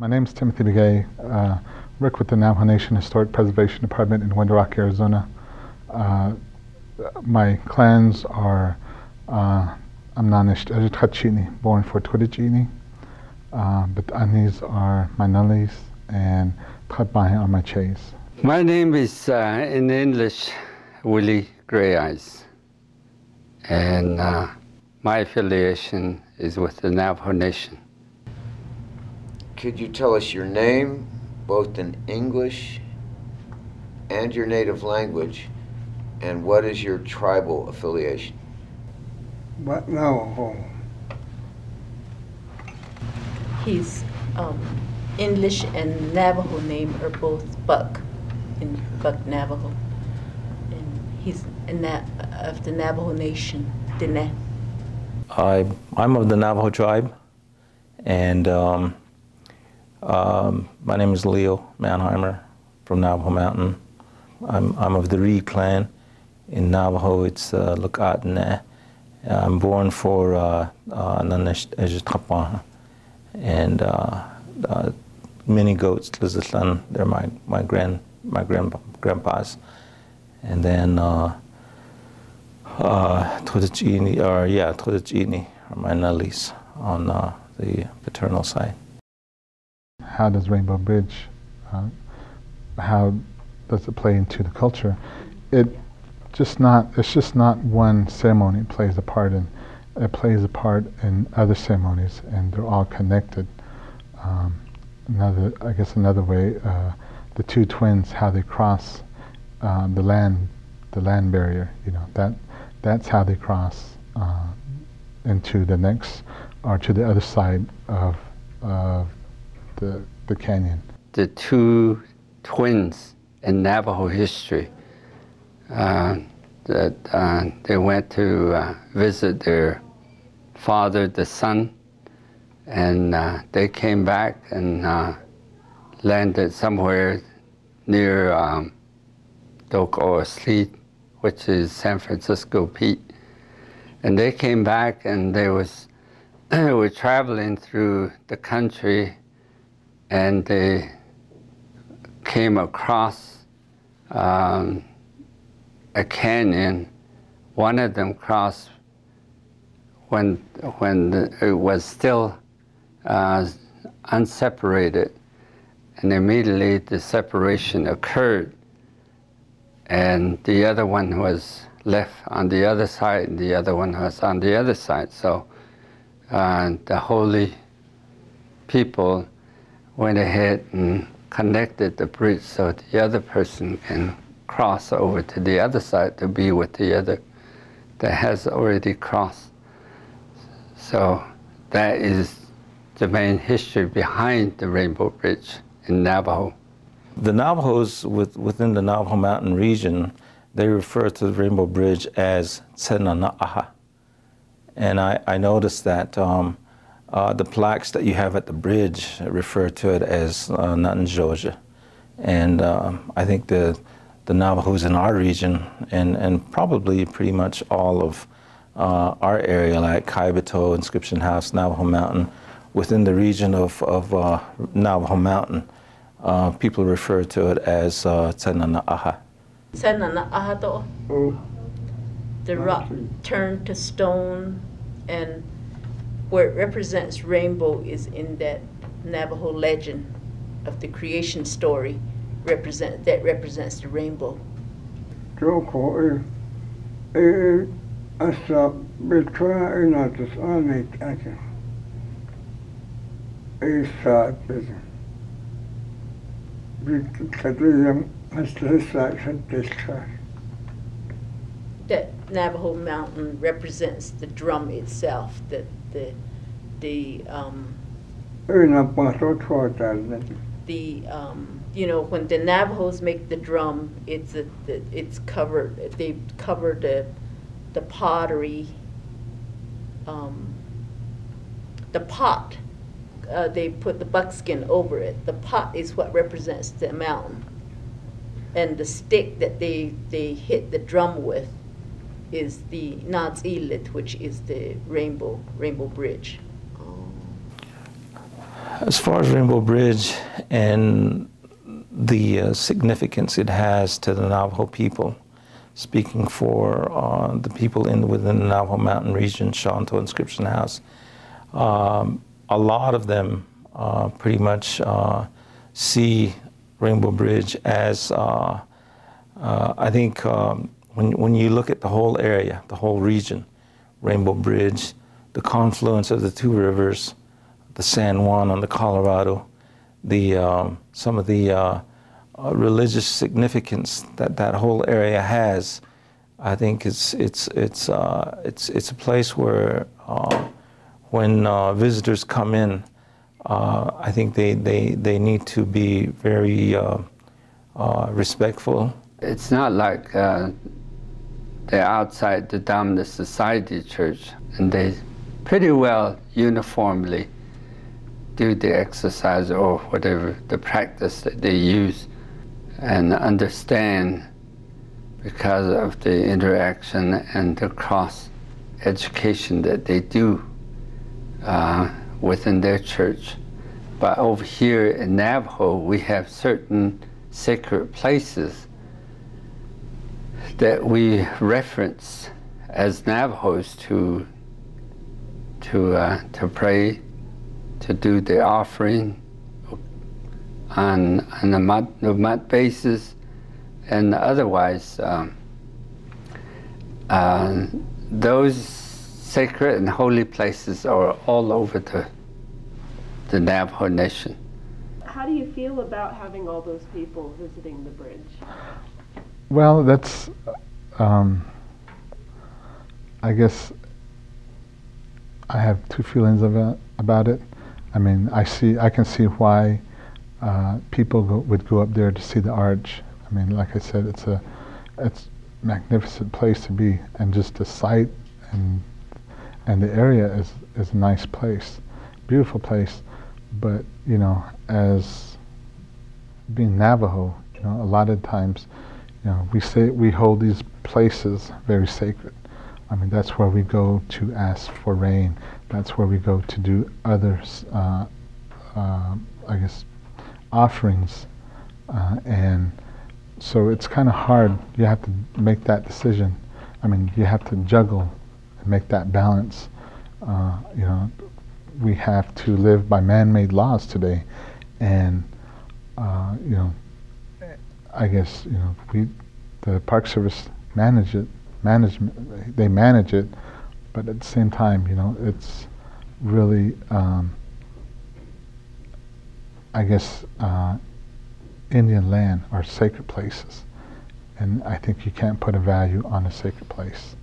My name is Timothy Begay. Work with the Navajo Nation Historic Preservation Department in Window Rock, Arizona. My clans are Amnanish Ejutachini, born for Twitachini, but Anis are my Nullies and Tchatbahi are my Chays. My name is, in English, Willie Greyeyes, and my affiliation is with the Navajo Nation. Could you tell us your name, both in English and your native language, and what is your tribal affiliation? What Navajo? His English and Navajo name are both Buck, in Buck Navajo. And he's of the Navajo Nation, Diné. I'm of the Navajo tribe, and my name is Leo Manheimer from Navajo Mountain. I'm of the Reed clan. In Navajo, it's Lukatne. I'm born for Nanesh Ejutapah, and many goats, Lizatlan. They're my grandpas, and then Twitachini are my Nullies on the paternal side. How does Rainbow Bridge, how does it play into the culture? It's just not one ceremony it plays a part in. It plays a part in other ceremonies, and they're all connected. Another way, the two twins, how they cross the land barrier. You know, that's how they cross into the next, or to the other side of the canyon. The two twins in Navajo history, that they went to visit their father, the sun, and they came back and landed somewhere near Doko Sleet, which is San Francisco Pete. And they came back and they were traveling through the country, and they came across a canyon. One of them crossed when it was still unseparated, and immediately the separation occurred, and the other one was left on the other side, and the other one was on the other side. So the holy people went ahead and connected the bridge so the other person can cross over to the other side to be with the other that has already crossed. So that is the main history behind the Rainbow Bridge in Navajo. The Navajos within the Navajo Mountain region, they refer to the Rainbow Bridge as Tsenana'aha. And I noticed that the plaques that you have at the bridge refer to it as Natanjoja. And I think the Navajos in our region, and probably pretty much all of our area, like Kaibito, Inscription House, Navajo Mountain, within the region of Navajo Mountain, people refer to it as Tsenana'aha. Tsenana'aha, the rock turned to stone, and where it represents rainbow is in that Navajo legend of the creation story. That represents the rainbow. That Navajo Mountain represents the drum itself. You know, when the Navajos make the drum, it's covered. They cover the pottery. The pot. They put the buckskin over it. The pot is what represents the mountain, and the stick that they hit the drum with is the Natsilit, which is the rainbow bridge. As far as Rainbow Bridge and the significance it has to the Navajo people, speaking for the people within the Navajo Mountain region, Shanto Inscription House, a lot of them pretty much see Rainbow Bridge as, I think, when you look at the whole area, the whole region, Rainbow Bridge, the confluence of the two rivers, the San Juan and the Colorado, some of the religious significance that whole area has, I think it's a place where when visitors come in, I think they need to be very respectful. It's not like they're outside the dominant society church, and they pretty well uniformly do the exercise or whatever the practice that they use, and understand because of the interaction and the cross education that they do within their church. But over here in Navajo, we have certain sacred places that we reference as Navajos to pray, to do the offering on a month basis, and otherwise those sacred and holy places are all over the Navajo Nation. How do you feel about having all those people visiting the bridge? Well, that's, I guess I have two feelings about it. I mean, I can see why people would go up there to see the arch. I mean, like I said, it's a magnificent place to be, and just the site and the area is a nice place, beautiful place. But you know, as being Navajo, you know, a lot of times, you know, we hold these places very sacred. I mean, that's where we go to ask for rain. That's where we go to do other, I guess, offerings, and so it's kind of hard. You have to make that decision. I mean, you have to juggle and make that balance. You know, we have to live by man-made laws today, and you know, I guess, you know, the Park Service they manage it, but at the same time, you know, it's really, I guess, Indian land are sacred places, and I think you can't put a value on a sacred place.